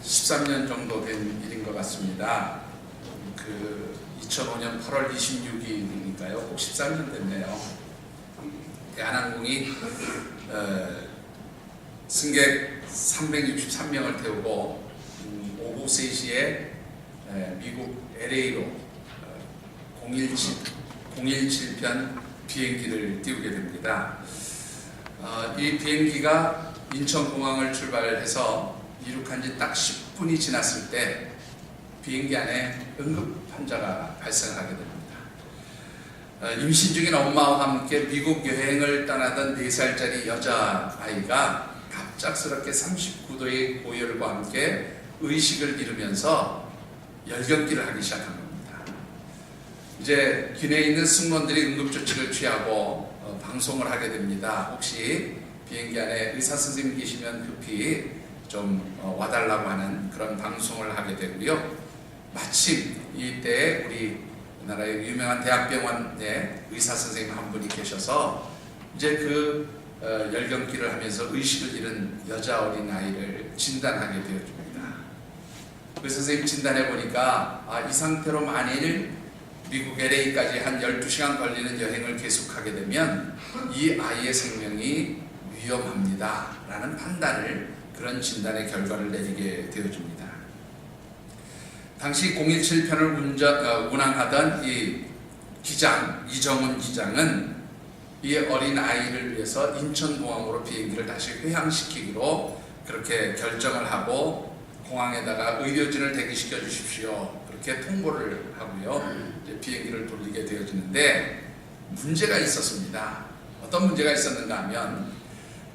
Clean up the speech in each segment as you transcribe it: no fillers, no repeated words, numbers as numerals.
13년 정도 된 일인 것 같습니다. 2005년 8월 26일이니까요. 꼭 13년 됐네요. 대한항공이 승객 363명을 태우고 오후 3시에 미국 LA로 017편 비행기를 띄우게 됩니다. 이 비행기가 인천공항을 출발해서 이륙한 지 딱 10분이 지났을 때 비행기 안에 응급 환자가 발생하게 됩니다. 임신 중인 엄마와 함께 미국 여행을 떠나던 4살짜리 여자아이가 갑작스럽게 39도의 고열과 함께 의식을 잃으면서 열경기를 하기 시작한 겁니다. 이제 기내에 있는 승무원들이 응급조치를 취하고 방송을 하게 됩니다. 혹시 비행기 안에 의사 선생님 계시면 급히 좀 와달라고 하는 그런 방송을 하게 되고요. 마침 이때 우리나라의 유명한 대학병원에 의사 선생님 한 분이 계셔서 이제 열경기를 하면서 의식을 잃은 여자 어린 아이를 진단하게 되어줍니다. 그 선생님 진단해 보니까 이 상태로 만일 미국 LA까지 한 12시간 걸리는 여행을 계속하게 되면 이 아이의 생명이 위험합니다 라는 판단을, 그런 진단의 결과를 내리게 되어줍니다. 당시 017편을 운항하던 이 기장, 이정훈 기장은 이 어린 아이를 위해서 인천공항으로 비행기를 다시 회항시키기로 그렇게 결정을 하고 공항에다가 의료진을 대기시켜 주십시오, 그렇게 통보를 하고요. 이제 비행기를 돌리게 되어지는데 문제가 있었습니다. 어떤 문제가 있었는가 하면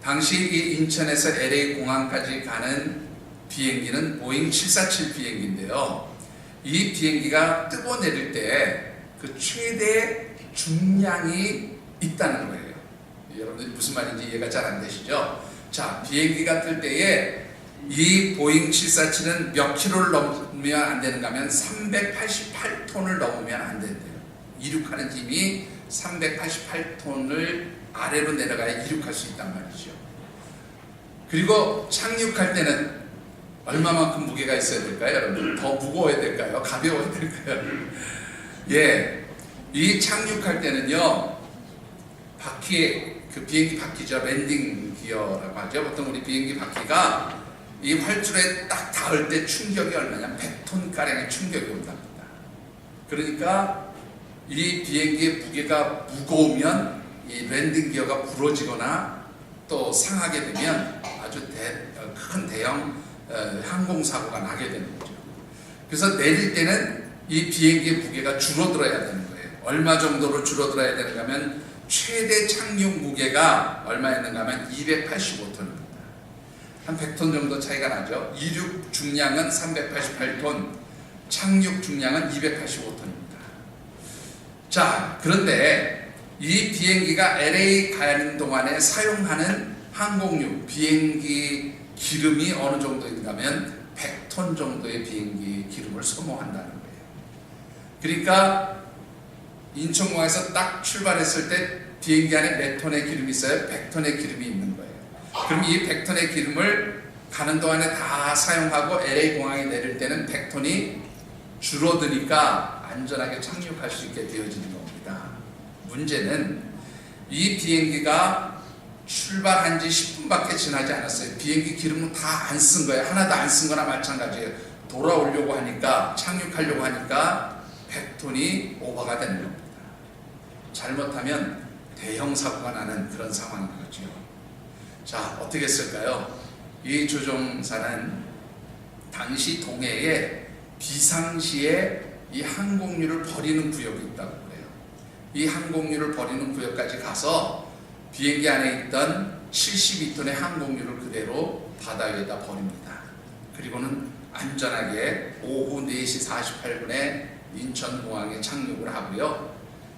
당시 이 인천에서 LA 공항까지 가는 비행기는 보잉 747 비행기인데요. 이 비행기가 뜨고 내릴 때 그 최대 중량이 있다는 거예요. 여러분들이 무슨 말인지 이해가 잘 안 되시죠? 자, 비행기가 뜰 때에 이 보잉 747은 몇 킬로를 넘으면 안 되는가 하면 388톤을 넘으면 안 된대요. 이륙하는 힘이 388톤을 아래로 내려가야 이륙할 수 있단 말이죠. 그리고 착륙할 때는 얼마만큼 무게가 있어야 될까요, 여러분? 더 무거워야 될까요? 가벼워야 될까요? 예, 이 착륙할 때는요, 비행기 바퀴죠. 랜딩 기어라고 하죠. 보통 우리 비행기 바퀴가 이 활주로에 딱 닿을 때 충격이 얼마냐? 100톤 가량의 충격이 온답니다. 그러니까 이 비행기의 무게가 무거우면 이 랜딩 기어가 부러지거나 또 상하게 되면 아주 큰 대형 항공사고가 나게 되는 거죠. 그래서 내릴 때는 이 비행기의 무게가 줄어들어야 되는 거예요. 얼마 정도로 줄어들어야 되는가 하면 최대 착륙 무게가 얼마였는가 하면 285톤입니다. 한 100톤 정도 차이가 나죠. 이륙 중량은 388톤, 착륙 중량은 285톤입니다. 자, 그런데 이 비행기가 LA 가는 동안에 사용하는 항공유, 비행기 기름이 어느 정도인가 하면 100톤 정도의 비행기 기름을 소모한다는 거예요. 그러니까 인천공항에서 딱 출발했을 때 비행기 안에 몇 톤의 기름이 있어요? 100톤의 기름이 있는 거예요. 그럼 이 100톤의 기름을 가는 동안에 다 사용하고 LA 공항에 내릴 때는 100톤이 줄어드니까 안전하게 착륙할 수 있게 되어지는 겁니다. 문제는 이 비행기가 출발한 지 10분밖에 지나지 않았어요. 비행기 기름은 다 안 쓴 거예요. 하나도 안 쓴 거나 마찬가지예요. 돌아오려고 하니까, 착륙하려고 하니까 100톤이 오버가 되는 겁니다. 잘못하면 대형 사고가 나는 그런 상황인 거죠. 자, 어떻게 했을까요? 이 조종사는 당시 동해에 비상시에 이 항공유를 버리는 구역이 있다고 그래요. 이 항공유를 버리는 구역까지 가서 비행기 안에 있던 72톤의 항공유를 그대로 바다 위에다 버립니다. 그리고는 안전하게 오후 4시 48분에 인천공항에 착륙을 하고요.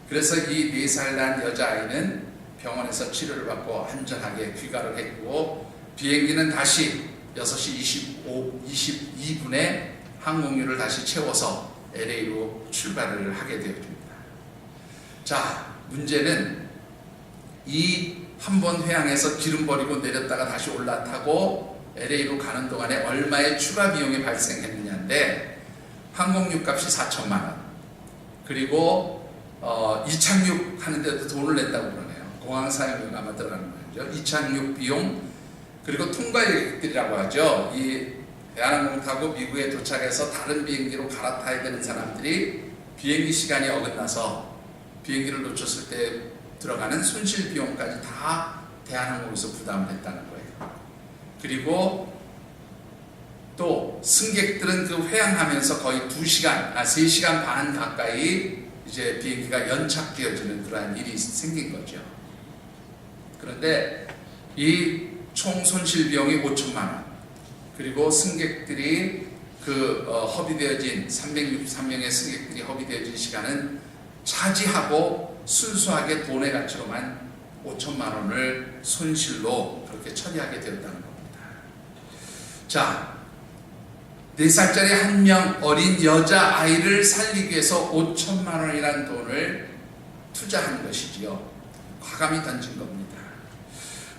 그래서 이 4살 난 여자아이는 병원에서 치료를 받고 안전하게 귀가를 했고, 비행기는 다시 6시 22분에 항공유를 다시 채워서 LA로 출발을 하게 되어집니다. 자, 문제는 이 한 번 회항해서 기름 버리고 내렸다가 다시 올라타고 LA로 가는 동안에 얼마의 추가 비용이 발생했느냐인데 항공유 값이 4천만 원, 그리고 이착륙 하는데도 돈을 냈다고 그러네요. 공항 사용료가 아마 들어가는 거죠. 이착륙 비용, 그리고 통과 여객들이라고 하죠. 이 대한항공 타고 미국에 도착해서 다른 비행기로 갈아타야 되는 사람들이 비행기 시간이 어긋나서 비행기를 놓쳤을 때 들어가는 손실 비용까지 다 대한항공에서 부담을 했다는 거예요. 그리고 또 승객들은 그 회항하면서 거의 3시간 반 가까이 이제 비행기가 연착되어지는 그러한 일이 생긴 거죠. 그런데 이 총 손실 비용이 5천만 원, 그리고 승객들이 허비되어진 363명의 승객들이 허비되어진 시간은 차지하고 순수하게 돈의 가치로만 5천만 원을 손실로 그렇게 처리하게 되었다는 겁니다. 자, 4살짜리 한 명 어린 여자아이를 살리기 위해서 5천만 원이라는 돈을 투자한 것이지요. 과감히 던진 겁니다.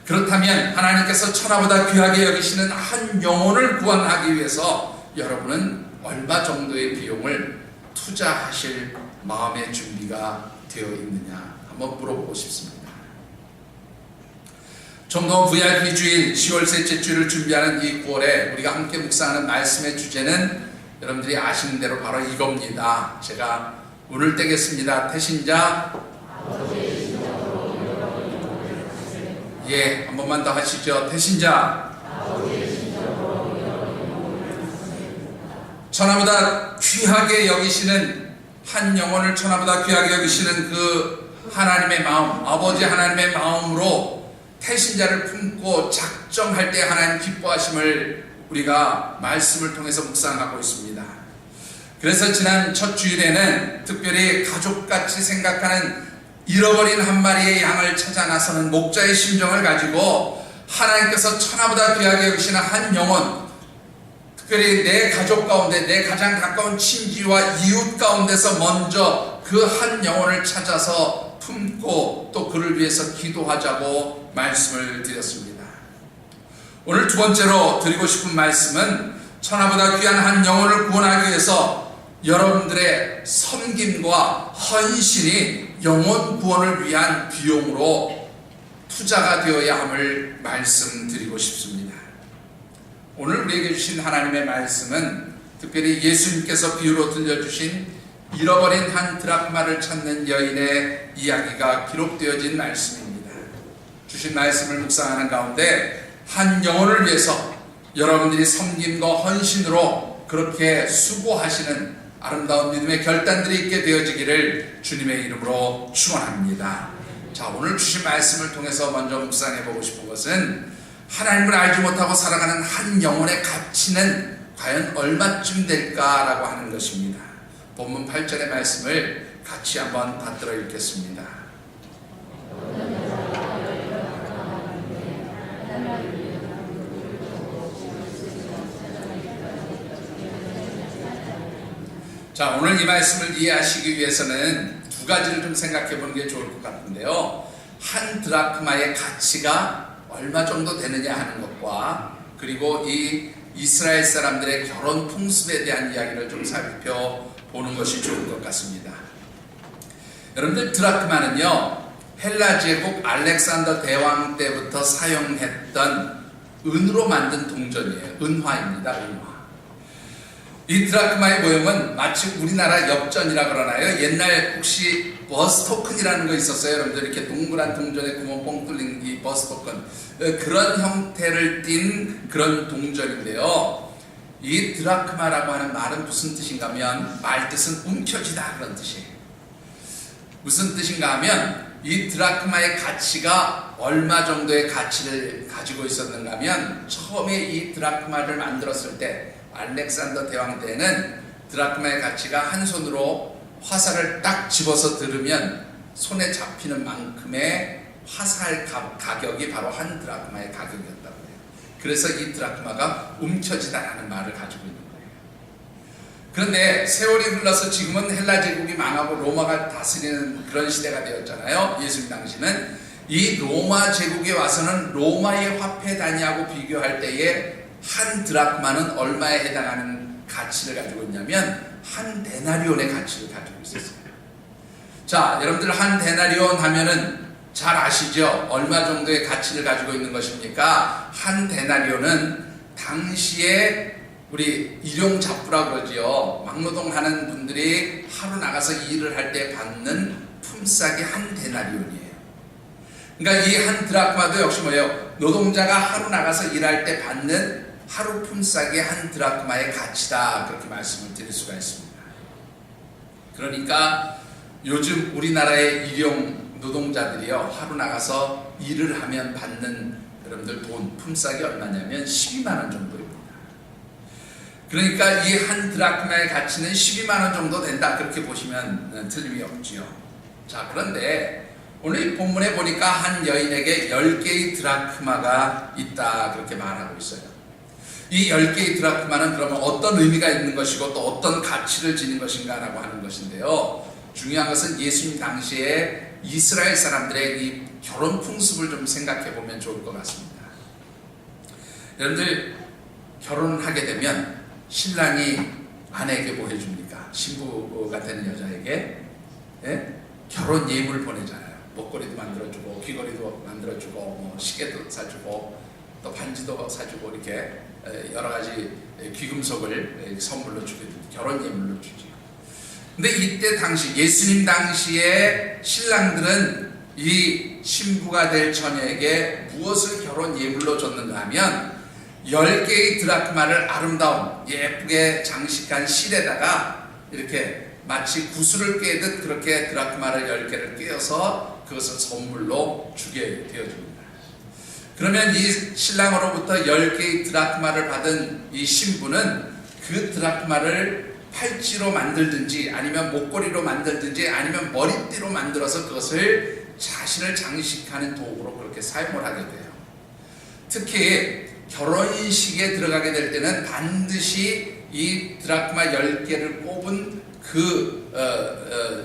그렇다면 하나님께서 천하보다 귀하게 여기시는 한 영혼을 구원하기 위해서 여러분은 얼마 정도의 비용을 투자하실 마음의 준비가 되어 있느냐 한번 물어보고 싶습니다. 정동 VIP 주일 10월 셋째 주일을 준비하는 이 9월에 우리가 함께 묵상하는 말씀의 주제는 여러분들이 아시는 대로 바로 이겁니다. 제가 문을 떼겠습니다. 태신자, 예, 한 번만 더 하시죠. 태신자, 천하보다 귀하게 여기시는 한 영혼을 천하보다 귀하게 여기시는 그 하나님의 마음, 아버지 하나님의 마음으로 태신자를 품고 작정할 때 하나님 기뻐하심을 우리가 말씀을 통해서 묵상하고 있습니다. 그래서 지난 첫 주일에는 특별히 가족같이 생각하는 잃어버린 한 마리의 양을 찾아 나서는 목자의 심정을 가지고 하나님께서 천하보다 귀하게 여기시는 한 영혼, 특별히 내 가족 가운데 내 가장 가까운 친지와 이웃 가운데서 먼저 그 한 영혼을 찾아서 품고 또 그를 위해서 기도하자고 말씀을 드렸습니다. 오늘 두 번째로 드리고 싶은 말씀은 천하보다 귀한 한 영혼을 구원하기 위해서 여러분들의 섬김과 헌신이 영혼 구원을 위한 비용으로 투자가 되어야 함을 말씀드리고 싶습니다. 오늘 우리에게 주신 하나님의 말씀은 특별히 예수님께서 비유로 들려주신 잃어버린 한 드라크마를 찾는 여인의 이야기가 기록되어진 말씀입니다. 주신 말씀을 묵상하는 가운데 한 영혼을 위해서 여러분들이 섬김과 헌신으로 그렇게 수고하시는 아름다운 믿음의 결단들이 있게 되어지기를 주님의 이름으로 축원합니다. 자, 오늘 주신 말씀을 통해서 먼저 묵상해 보고 싶은 것은 하나님을 알지 못하고 살아가는 한 영혼의 가치는 과연 얼마쯤 될까라고 하는 것입니다. 본문 8절의 말씀을 같이 한번 받들어 읽겠습니다. 자, 오늘 이 말씀을 이해하시기 위해서는 두 가지를 좀 생각해 보는 게 좋을 것 같은데요. 한 드라크마의 가치가 얼마 정도 되느냐 하는 것과 그리고 이 이스라엘 사람들의 결혼 풍습에 대한 이야기를 좀 살펴보는 것이 좋을 것 같습니다. 여러분들, 드라크마는요, 헬라 제국 알렉산더 대왕 때부터 사용했던 은으로 만든 동전이에요. 은화입니다. 은화. 이 드라크마의 모형은 마치 우리나라 엽전이라 그러나요? 옛날 혹시 버스 토큰이라는 거 있었어요? 여러분들 이렇게 동그란 동전에 구멍 뻥 뚫린 이 버스 토큰, 그런 형태를 띤 그런 동전인데요. 이 드라크마라고 하는 말은 무슨 뜻인가 하면 말 뜻은 움켜쥐다 그런 뜻이에요. 무슨 뜻인가 하면 이 드라크마의 가치가 얼마 정도의 가치를 가지고 있었는가 하면 처음에 이 드라크마를 만들었을 때 알렉산더 대왕 때는 드라크마의 가치가 한 손으로 화살을 딱 집어서 들으면 손에 잡히는 만큼의 화살 가격이 바로 한 드라크마의 가격이었다고 해요. 그래서 이 드라크마가 움켜지다라는 말을 가지고 있는 거예요. 그런데 세월이 흘러서 지금은 헬라 제국이 망하고 로마가 다스리는 그런 시대가 되었잖아요. 예수님 당시는 이 로마 제국에 와서는 로마의 화폐 단위하고 비교할 때에 한 드라크마는 얼마에 해당하는 가치를 가지고 있냐면 한 데나리온의 가치를 가지고 있었어요. 자, 여러분들 한 데나리온 하면은 잘 아시죠? 얼마 정도의 가치를 가지고 있는 것입니까? 한 데나리온은 당시에 우리 일용잡부라고 그러지요. 막노동하는 분들이 하루 나가서 일을 할 때 받는 품삯이 한 데나리온이에요. 그러니까 이 한 드라크마도 역시 뭐예요? 노동자가 하루 나가서 일할 때 받는 하루 품삯이 한 드라크마의 가치다, 그렇게 말씀을 드릴 수가 있습니다. 그러니까 요즘 우리나라의 일용 노동자들이요, 하루 나가서 일을 하면 받는 여러분들 돈 품삯이 얼마냐면 12만 원 정도입니다. 그러니까 이 한 드라크마의 가치는 12만 원 정도 된다, 그렇게 보시면 틀림이 없지요. 자, 그런데 오늘 이 본문에 보니까 한 여인에게 10개의 드라크마가 있다, 그렇게 말하고 있어요. 이 10개의 드라크마는 그러면 어떤 의미가 있는 것이고 또 어떤 가치를 지닌 것인가 라고 하는 것인데요, 중요한 것은 예수님 당시에 이스라엘 사람들의 이 결혼 풍습을 좀 생각해 보면 좋을 것 같습니다. 여러분들 결혼하게 되면 신랑이 아내에게 뭐 해줍니까? 신부가 되는 여자에게 결혼 예물 보내잖아요. 목걸이도 만들어주고 귀걸이도 만들어주고 뭐 시계도 사주고 또 반지도 사주고 이렇게 여러 가지 귀금속을 선물로 주게 됩니다. 결혼 예물로 주지. 근데 이때 당시 예수님 당시에 신랑들은 이 신부가 될 처녀에게 무엇을 결혼 예물로 줬는가 하면 10개의 드라크마를 아름다운 예쁘게 장식한 실에다가 이렇게 마치 구슬을 꿰듯 그렇게 드라크마를 10개를 꿰어서 그것을 선물로 주게 되어줍니다. 그러면 이 신랑으로부터 10개의 드라크마를 받은 이 신부는 그 드라크마를 팔찌로 만들든지 아니면 목걸이로 만들든지 아니면 머리띠로 만들어서 그것을 자신을 장식하는 도구로 그렇게 사용을 하게 돼요. 특히 결혼식에 들어가게 될 때는 반드시 이 드라크마 10개를 꼽은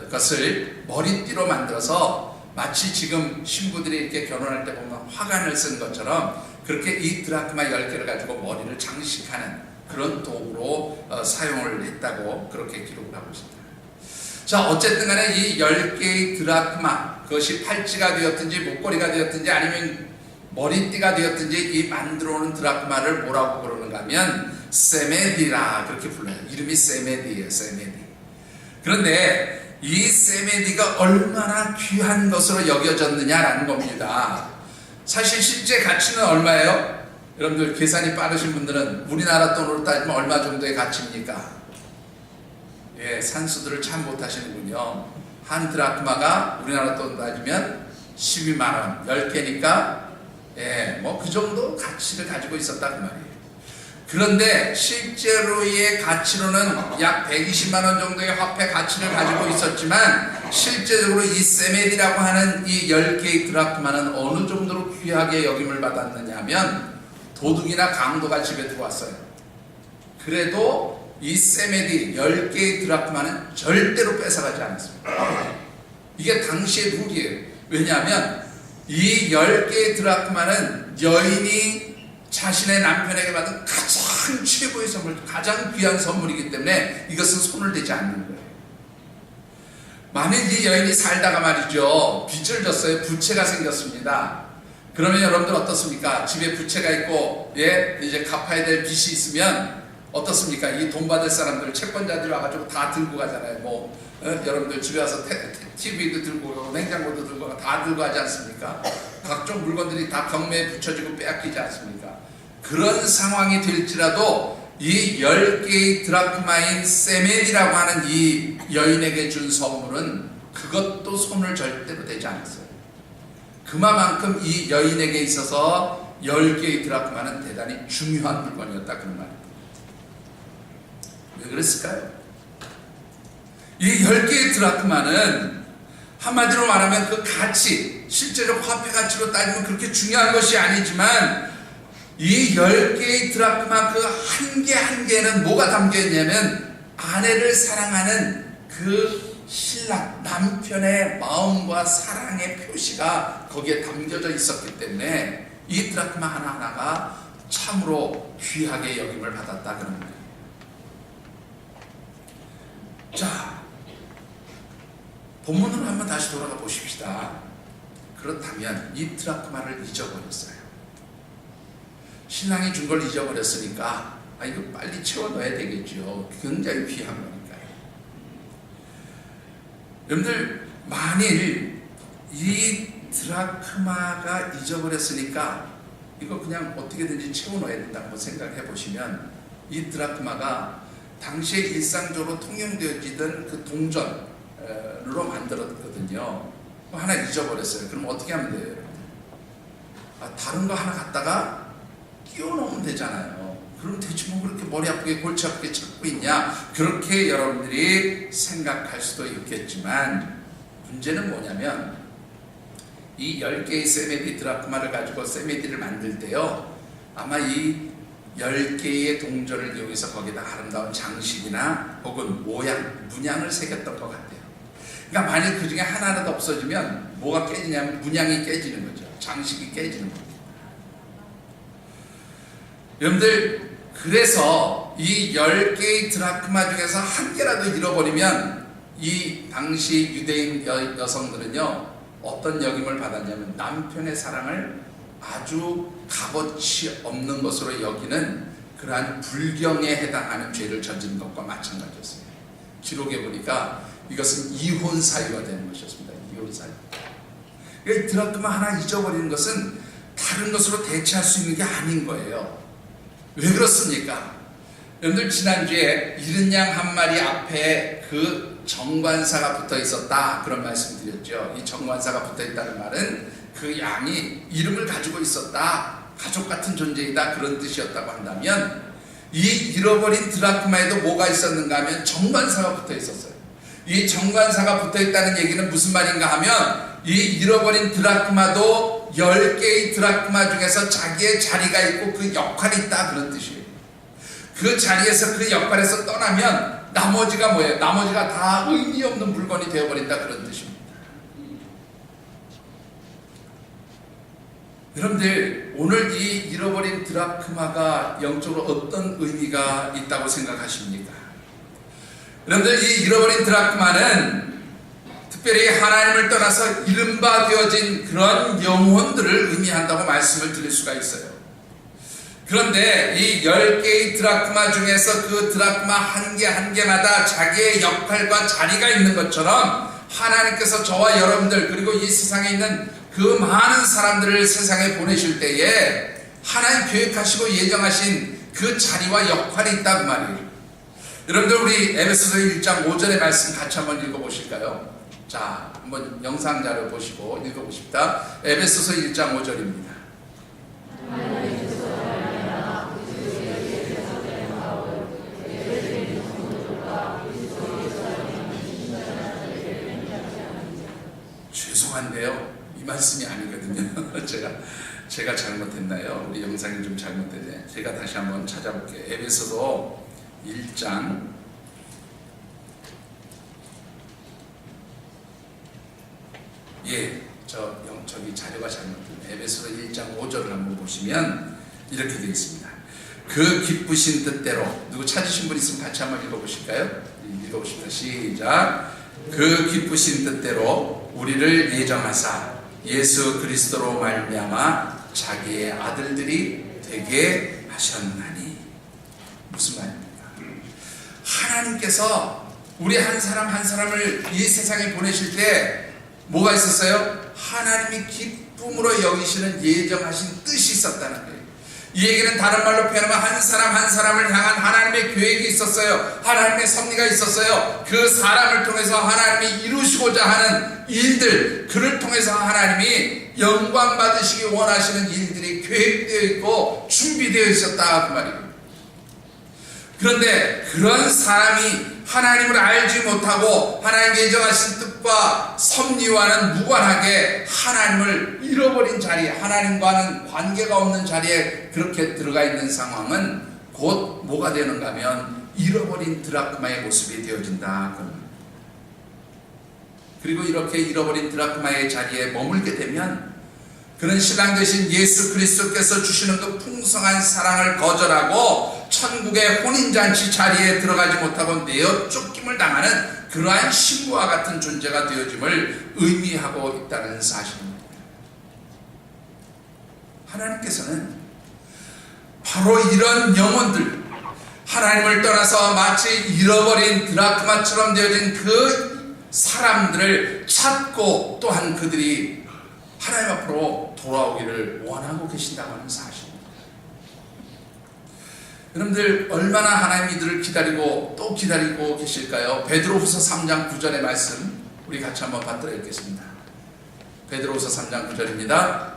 것을 머리띠로 만들어서 마치 지금 신부들이 이렇게 결혼할 때 보면 화관을 쓴 것처럼 그렇게 이 드라크마 10개를 가지고 머리를 장식하는 그런 도구로 사용을 했다고 그렇게 기록을 하고 있습니다. 자, 어쨌든 간에 이 10개의 드라크마, 그것이 팔찌가 되었든지 목걸이가 되었든지 아니면 머리띠가 되었든지 이 만들어 오는 드라크마를 뭐라고 그러는가 하면 세메디라, 그렇게 불러요. 이름이 세메디예요. 세메디. 그런데 이 세메디가 얼마나 귀한 것으로 여겨졌느냐라는 겁니다. 사실 실제 가치는 얼마예요? 여러분들 계산이 빠르신 분들은 우리나라 돈으로 따지면 얼마 정도의 가치입니까? 예, 산수들을 참 못하시는군요. 한 드라크마가 우리나라 돈으로 따지면 12만 원, 10개니까 예, 뭐 그 정도 가치를 가지고 있었다 그 말이에요. 그런데 실제로의 가치로는 약 120만 원 정도의 화폐 가치를 가지고 있었지만 실제적으로 이 세메디라고 하는 이 10개의 드라크마는 어느 정도로 귀하게 여김을 받았느냐 하면 도둑이나 강도가 집에 들어왔어요. 그래도 이 세메디 10개의 드라크마는 절대로 뺏어가지 않았습니다. 이게 당시의 룰이에요. 왜냐하면 이 10개의 드라크마는 여인이 자신의 남편에게 받은 가장 최고의 선물, 가장 귀한 선물이기 때문에 이것은 손을 대지 않는 거예요. 만일 이 여인이 살다가 말이죠, 빚을 졌어요. 부채가 생겼습니다. 그러면 여러분들 어떻습니까? 집에 부채가 있고 예, 이제 갚아야 될 빚이 있으면 어떻습니까? 이 돈 받을 사람들, 채권자들 와가지고 다 들고 가잖아요. 뭐 여러분들 집에 와서 TV도 들고 냉장고도 들고 다 들고 가지 않습니까? 각종 물건들이 다 경매에 붙여지고 빼앗기지 않습니까? 그런 상황이 될지라도 이 10개의 드라크마인 세멜이라고 하는 이 여인에게 준 선물은 그것도 손을 절대로 대지 않았어요. 그만큼 이 여인에게 있어서 10개의 드라크마는 대단히 중요한 물건이었다, 그런 말입니다. 왜 그랬을까요? 이 10개의 드라크마는 한마디로 말하면 그 가치, 실제로 화폐 가치로 따지면 그렇게 중요한 것이 아니지만 이 10개의 드라크마 그 한 개 한 개는 뭐가 담겨있냐면 아내를 사랑하는 그 신랑, 남편의 마음과 사랑의 표시가 거기에 담겨져 있었기 때문에 이 드라크마 하나하나가 참으로 귀하게 여김을 받았다 그런 말이에요. 자, 본문으로 한번 다시 돌아가 보십시다. 그렇다면 이 드라크마를 잊어버렸어요. 신랑이 준 걸 잊어버렸으니까 이거 빨리 채워 넣어야 되겠죠. 굉장히 귀한 거니까요. 여러분들, 만일 이 드라크마가 잊어버렸으니까 이거 그냥 어떻게든지 채워 넣어야 된다고 생각해 보시면, 이 드라크마가 당시에 일상적으로 통용되어지던 그 동전으로 만들었거든요. 하나 잊어버렸어요. 그럼 어떻게 하면 돼요? 다른 거 하나 갖다가 끼워 넣으면 되잖아요. 그럼 대체 뭐 그렇게 머리 아프게 골치 아프게 찾고 있냐, 그렇게 여러분들이 생각할 수도 있겠지만, 문제는 뭐냐면 이 10개의 세메디 드라크마를 가지고 세메디를 만들 때요, 아마 이 10개의 동전을 이용해서 거기다 아름다운 장식이나 혹은 모양, 문양을 새겼던 것 같아요. 그러니까 만일 그 중에 하나라도 없어지면 뭐가 깨지냐면 문양이 깨지는 거죠. 장식이 깨지는 거죠. 여러분들, 그래서 이 10개의 드라크마 중에서 한 개라도 잃어버리면 이 당시 유대인 여성들은요, 어떤 역임을 받았냐면 남편의 사랑을 아주 값어치 없는 것으로 여기는 그러한 불경에 해당하는 죄를 저지른 것과 마찬가지였습니다. 기록에 보니까 이것은 이혼 사유가 되는 것이었습니다. 이혼 사유. 그러니까 드라크마 하나 잊어버리는 것은 다른 것으로 대체할 수 있는 게 아닌 거예요. 왜 그렇습니까? 여러분들, 지난주에 이른 양 한 마리 앞에 그 정관사가 붙어 있었다, 그런 말씀 드렸죠. 이 정관사가 붙어 있다는 말은 그 양이 이름을 가지고 있었다, 가족 같은 존재이다, 그런 뜻이었다고 한다면, 이 잃어버린 드라크마에도 뭐가 있었는가 하면 정관사가 붙어 있었어요. 이 정관사가 붙어 있다는 얘기는 무슨 말인가 하면, 이 잃어버린 드라크마도 10개의 드라크마 중에서 자기의 자리가 있고 그 역할이 있다, 그런 뜻이에요. 그 자리에서 그 역할에서 떠나면 나머지가 뭐예요? 나머지가 다 의미 없는 물건이 되어버린다, 그런 뜻입니다. 여러분들, 오늘 이 잃어버린 드라크마가 영적으로 어떤 의미가 있다고 생각하십니까? 여러분들, 이 잃어버린 드라크마는 특별히 하나님을 떠나서 이른바 되어진 그런 영혼들을 의미한다고 말씀을 드릴 수가 있어요. 그런데 이 10개의 드라크마 중에서 그 드라크마 한 개 한 개마다 자기의 역할과 자리가 있는 것처럼, 하나님께서 저와 여러분들, 그리고 이 세상에 있는 그 많은 사람들을 세상에 보내실 때에 하나님 계획하시고 예정하신 그 자리와 역할이 있다, 그 말이에요. 여러분들, 우리 에베소서 1장 5절의 말씀 같이 한번 읽어보실까요? 자, 한번 영상 자료 보시고 읽어보십시다. 에베소서 1장 5절입니다. 죄송한데요, 이 말씀이 아니거든요. 제가 잘못했나요? 우리 영상이 좀 잘못됐네. 제가 다시 한번 찾아볼게요. 에베소서 1장 저기 자료가 잘못됐네. 에베소서 1장 5절을 한번 보시면 이렇게 되어 있습니다. 그 기쁘신 뜻대로, 누구 찾으신 분 있으면 같이 한번 읽어보실까요? 읽어보십시다. 시작. 그 기쁘신 뜻대로 우리를 예정하사 예수 그리스도로 말미암아 자기의 아들들이 되게 하셨나니. 무슨 말입니까? 하나님께서 우리 한 사람 한 사람을 이 세상에 보내실 때 뭐가 있었어요? 하나님이 기쁨으로 여기시는 예정하신 뜻이 있었다는 거예요. 이 얘기는 다른 말로 표현하면 한 사람 한 사람을 향한 하나님의 계획이 있었어요. 하나님의 섭리가 있었어요. 그 사람을 통해서 하나님이 이루시고자 하는 일들, 그를 통해서 하나님이 영광 받으시기 원하시는 일들이 계획되어 있고 준비되어 있었다, 그 말이에요. 그런데 그런 사람이 하나님을 알지 못하고 하나님 예정하신 뜻과 섭리와는 무관하게 하나님을 잃어버린 자리에, 하나님과는 관계가 없는 자리에 그렇게 들어가 있는 상황은 곧 뭐가 되는가 하면 잃어버린 드라크마의 모습이 되어진다. 그리고 이렇게 잃어버린 드라크마의 자리에 머물게 되면 그는 신랑 되신 예수 그리스도께서 주시는 그 풍성한 사랑을 거절하고 천국의 혼인잔치 자리에 들어가지 못하고 내어 쫓김을 당하는 그러한 신부와 같은 존재가 되어짐을 의미하고 있다는 사실입니다. 하나님께서는 바로 이런 영혼들, 하나님을 떠나서 마치 잃어버린 드라크마처럼 되어진 그 사람들을 찾고 또한 그들이 하나님 앞으로 돌아오기를 원하고 계신다고 하는 사실입니다. 여러분들 얼마나 하나님 이들을 기다리고 또 기다리고 계실까요? 베드로후서 3장 9절의 말씀 우리 같이 한번 받들어 읽겠습니다. 베드로후서 3장 9절입니다.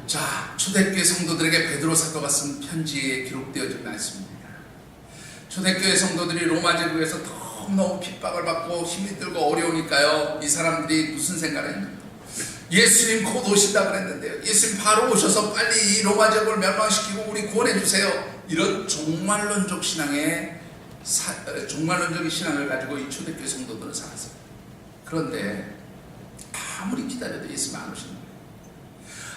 자, 초대교회 성도들에게 베드로 사도가 쓴 편지에 기록되어진 말씀입니다. 초대교회 성도들이 로마 제국에서 너무 핍박을 받고 힘이 들고 어려우니까요, 이 사람들이 무슨 생각을 했냐면 예수님 곧 오신다 그랬는데요, 예수님 바로 오셔서 빨리 이 로마 제국을 멸망시키고 우리 구원해 주세요. 이런 종말론적인 신앙을 가지고 이 초대교회 성도들은 살았어요. 그런데 아무리 기다려도 예수님 안 오시는 거예요.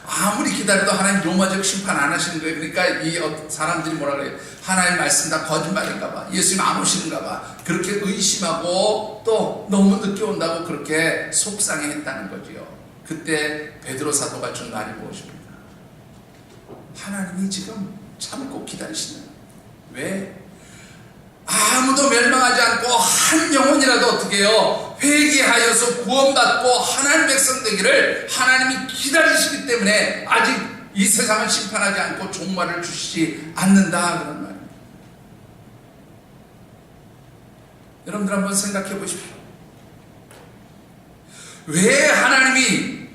아무리 기다려도 하나님 로마 제국 심판 안 하시는 거예요. 그러니까 이 사람들이 뭐라 그래요? 하나님 말씀 다 거짓말인가 봐, 예수님 안 오시는가 봐, 그렇게 의심하고 또 너무 늦게 온다고 그렇게 속상해했다는 거지요. 그때 베드로 사도가 준 말이 무엇입니까? 하나님이 지금 참고 기다리시는, 왜? 아무도 멸망하지 않고 한 영혼이라도 어떻게 해요? 회개하여서 구원받고 하나님 백성 되기를 하나님이 기다리시기 때문에 아직 이 세상을 심판하지 않고 종말을 주시지 않는다, 그런 말입니다. 여러분들 한번 생각해 보십시오. 왜 하나님이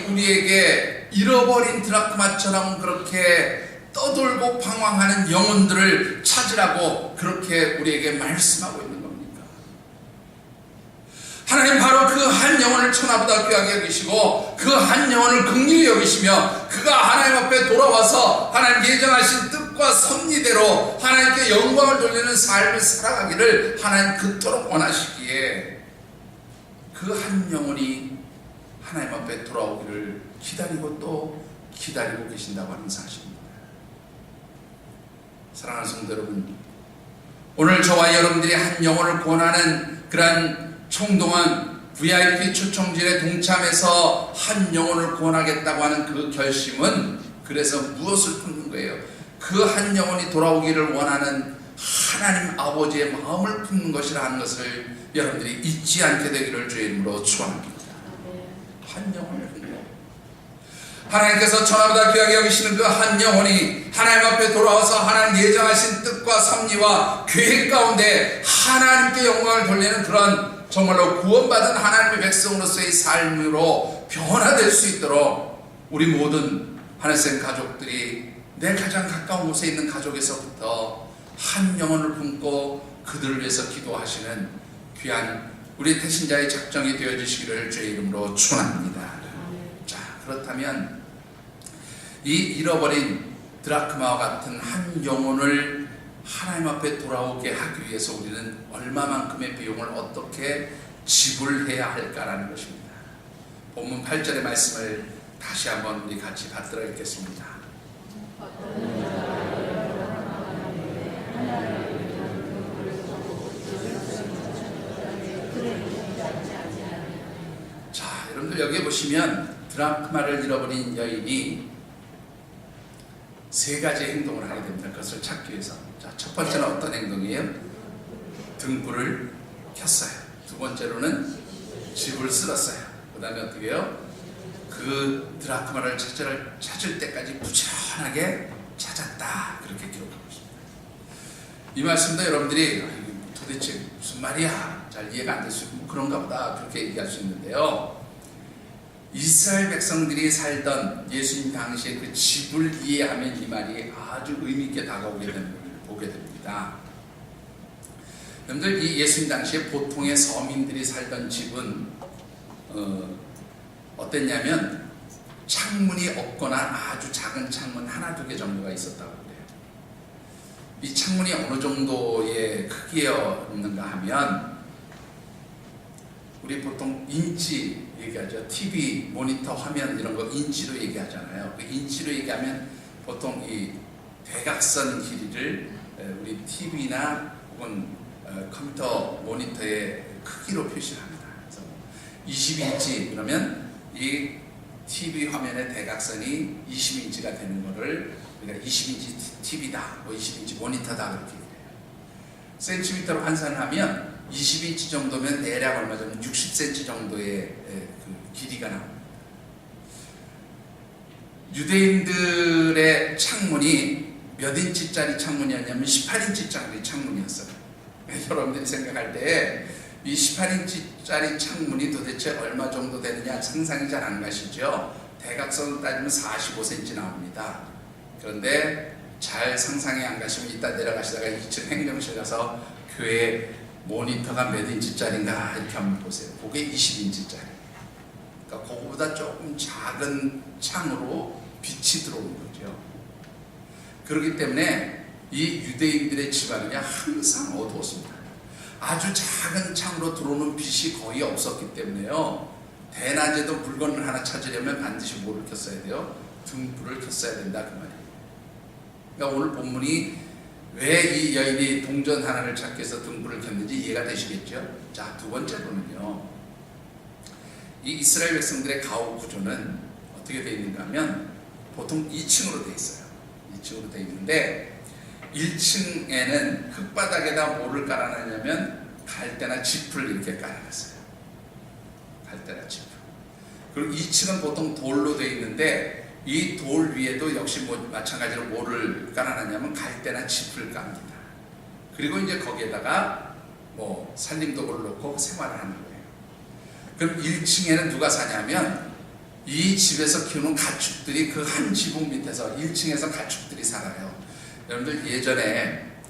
우리에게 잃어버린 드라크마처럼 그렇게 떠돌고 방황하는 영혼들을 찾으라고 그렇게 우리에게 말씀하고 있는 겁니까? 하나님 바로 그 한 영혼을 천하보다 귀하게 여기시고 그 한 영혼을 긍휼히 여기시며 그가 하나님 앞에 돌아와서 하나님 예정하신 뜻과 섭리대로 하나님께 영광을 돌리는 삶을 살아가기를 하나님 그토록 원하시기에 그 한 영혼이 하나님 앞에 돌아오기를 기다리고 또 기다리고 계신다고 하는 사실입니다. 사랑하는 성도 여러분, 오늘 저와 여러분들이 한 영혼을 구원하는 그러한 총동원 VIP 초청질에 동참해서 한 영혼을 구원하겠다고 하는 그 결심은 그래서 무엇을 품는 거예요? 그 한 영혼이 돌아오기를 원하는 하나님 아버지의 마음을 품는 것이라 하는 것을 여러분들이 잊지 않게 되기를 주의 이름으로 축원합니다. 한 영혼을 품는, 하나님께서 천하보다 귀하게 여기시는 그 한 영혼이 하나님 앞에 돌아와서 하나님 예정하신 뜻과 섭리와 계획 가운데 하나님께 영광을 돌리는 그런 정말로 구원받은 하나님의 백성으로서의 삶으로 변화될 수 있도록 우리 모든 하늘생 가족들이 내 가장 가까운 곳에 있는 가족에서부터 한 영혼을 품고 그들을 위해서 기도하시는 귀한 우리 태신자의 작정이 되어주시기를 주의 이름으로 축원합니다. 자, 그렇다면 이 잃어버린 드라크마와 같은 한 영혼을 하나님 앞에 돌아오게 하기 위해서 우리는 얼마만큼의 비용을 어떻게 지불해야 할까라는 것입니다. 본문 8절의 말씀을 다시 한번 우리 같이 받들어 읽겠습니다. 자, 여러분들 여기에 보시면 드라크마를 잃어버린 여인이 세 가지 행동을 하게 됩니다. 그것을 찾기 위해서. 자, 첫 번째는 어떤 행동이에요? 등불을 켰어요. 두 번째로는 집을 쓸었어요. 그 다음에 어떻게 해요? 그 드라크마를 찾을 때까지 부지런하게 찾았다, 그렇게 기록하고 있습니다. 이 말씀도 여러분들이 도대체 무슨 말이야, 잘 이해가 안 될 수 있고 그런가 보다 그렇게 얘기할 수 있는데요, 이스라엘 백성들이 살던 예수님 당시에 그 집을 이해하면 이 말이 아주 의미 있게 다가오게 되는 걸 보게 됩니다. 여러분들, 이 예수님 당시에 보통의 서민들이 살던 집은 어땠냐면 창문이 없거나 아주 작은 창문 하나 두 개 정도가 있었다고 그래요. 이 창문이 어느 정도의 크기였는가 하면 우리 보통 인치 얘기하죠. TV, 모니터, 화면 이런 거 인치로 얘기하잖아요. 그 인치로 얘기하면 보통 이 대각선 길이를 우리 TV나 혹은 컴퓨터 모니터의 크기로 표시합니다. 그래서 20인치 그러면 이 TV 화면의 대각선이 20인치가 되는 거를 우리가 20인치 TV다, 뭐 20인치 모니터다 그렇게 얘기해요. 센티미터로 환산하면 20인치 정도면 대략 얼마 정도 60cm 정도의 그 길이가 나옵니다. 유대인들의 창문이 몇 인치짜리 창문이었냐면 18인치짜리 창문이었어요. 여러분들이 생각할 때 이 18인치짜리 창문이 도대체 얼마 정도 되느냐 상상이 잘 안 가시죠? 대각선으로 따지면 45cm 나옵니다. 그런데 잘 상상이 안 가시면 이따 내려가시다가 2층 행정실 가서 교회 모니터가 몇 인치짜리인가 이렇게 한번 보세요. 그게 20인치짜리. 그러니까 그거보다 조금 작은 창으로 빛이 들어오는 거죠. 그렇기 때문에 이 유대인들의 집안이 항상 어두웠습니다. 아주 작은 창으로 들어오는 빛이 거의 없었기 때문에요. 대낮에도 물건을 하나 찾으려면 반드시 뭐를 켰어야 돼요? 등불을 켰어야 된다 그 말이에요. 그러니까 오늘 본문이 왜 이 여인이 동전 하나를 찾기 위해서 등불을 켰는지 이해가 되시겠죠? 자, 두 번째로는요. 이 이스라엘 백성들의 가옥 구조는 어떻게 되어 있는가 하면 보통 2층으로 되어 있어요. 2층으로 되어 있는데 1층에는 흙바닥에다 뭐를 깔아놨냐면 갈대나 짚을 이렇게 깔아놨어요. 갈대나 짚을. 그리고 2층은 보통 돌로 되어 있는데 이 돌 위에도 역시 마찬가지로 뭐를 깔아놨냐면 갈대나 짚을 깝니다. 그리고 이제 거기에다가 뭐 살림도구를 놓고 생활을 하는 거예요. 그럼 1층에는 누가 사냐면 이 집에서 키우는 가축들이 그 한 지붕 밑에서 1층에서 가축들이 살아요. 여러분들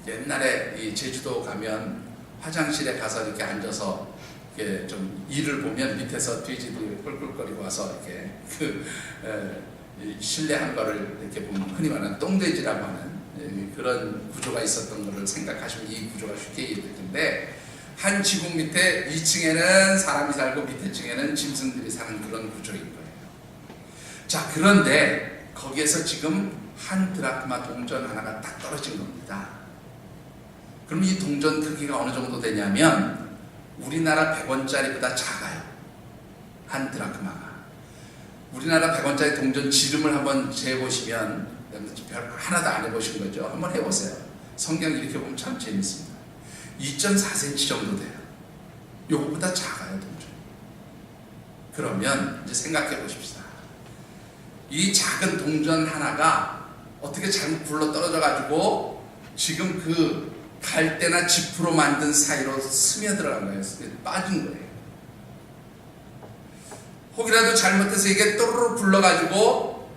옛날에 이 제주도 가면 화장실에 가서 이렇게 앉아서 이렇게 좀 일을 보면 밑에서 돼지들이 꿀꿀거리고 와서 이렇게 실내한 거를 이렇게 보면 흔히 말하는 똥돼지라고 하는 그런 구조가 있었던 것을 생각하시면 이 구조가 쉽게 이해될 텐데 한 지붕 밑에 2층에는 사람이 살고 밑에 층에는 짐승들이 사는 그런 구조인 거예요. 자, 그런데 거기에서 지금 한 드라크마 동전 하나가 딱 떨어진 겁니다. 그럼 이 동전 크기가 어느 정도 되냐면 우리나라 100원짜리보다 작아요. 한 드라크마가. 우리나라 100원짜리 동전 지름을 한번 재보시면 별 하나도 안 해보신 거죠. 한번 해보세요. 성경 이렇게 보면 참 재밌습니다. 2.4cm 정도 돼요. 요거보다 작아요, 동전. 그러면 이제 생각해 보십시다. 이 작은 동전 하나가 어떻게 잘못 굴러 떨어져 가지고 지금 그 갈대나 짚으로 만든 사이로 스며들어간 거예요. 빠진 거예요. 혹이라도 잘못해서 이게 또르르 굴러가지고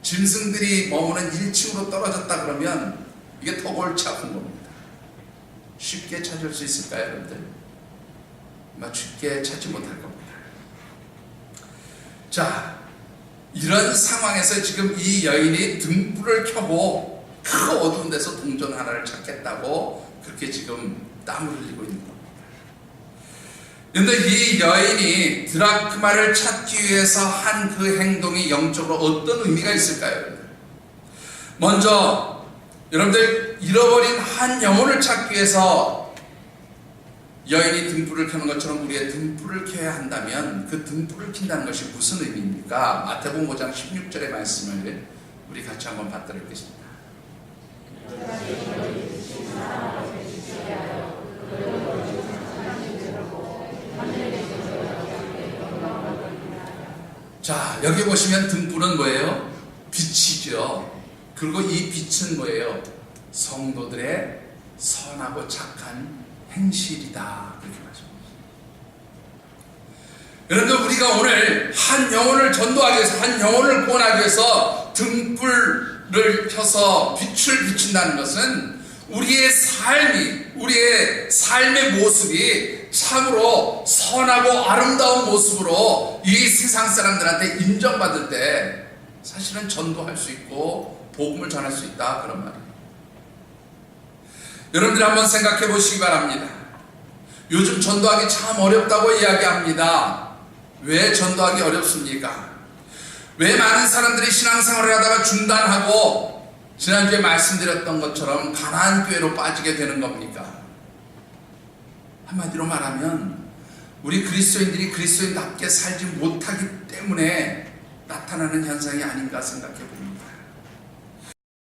짐승들이 머무는 1층으로 떨어졌다 그러면 이게 더 골치 아픈 겁니다. 쉽게 찾을 수 있을까요, 여러분들? 아마 쉽게 찾지 못할 겁니다. 자, 이런 상황에서 지금 이 여인이 등불을 켜고 그 어두운 데서 동전 하나를 찾겠다고 그렇게 지금 땀을 흘리고 있는 겁니다. 그런데 이 여인이 드라크마를 찾기 위해서 한 그 행동이 영적으로 어떤 의미가 있을까요? 먼저 여러분들 잃어버린 한 영혼을 찾기 위해서 여인이 등불을 켜는 것처럼 우리의 등불을 켜야 한다면 그 등불을 킨다는 것이 무슨 의미입니까? 마태복음 5장 16절의 말씀을 우리 같이 한번 받도록 하겠습니다. 자, 여기 보시면 등불은 뭐예요? 빛이죠. 그리고 이 빛은 뭐예요? 성도들의 선하고 착한 행실이다. 그렇게 말씀합니다. 그런데 우리가 오늘 한 영혼을 전도하기 위해서, 한 영혼을 구원하기 위해서 등불을 켜서 빛을 비춘다는 것은 우리의 삶이, 우리의 삶의 모습이 참으로 선하고 아름다운 모습으로 이 세상 사람들한테 인정받을 때 사실은 전도할 수 있고 복음을 전할 수 있다, 그런 말이에요. 여러분들 한번 생각해 보시기 바랍니다. 요즘 전도하기 참 어렵다고 이야기합니다. 왜 전도하기 어렵습니까? 왜 많은 사람들이 신앙생활을 하다가 중단하고 지난주에 말씀드렸던 것처럼 가나안 교회로 빠지게 되는 겁니까? 한마디로 말하면 우리 그리스도인들이 그리스도인답게 살지 못하기 때문에 나타나는 현상이 아닌가 생각해 봅니다.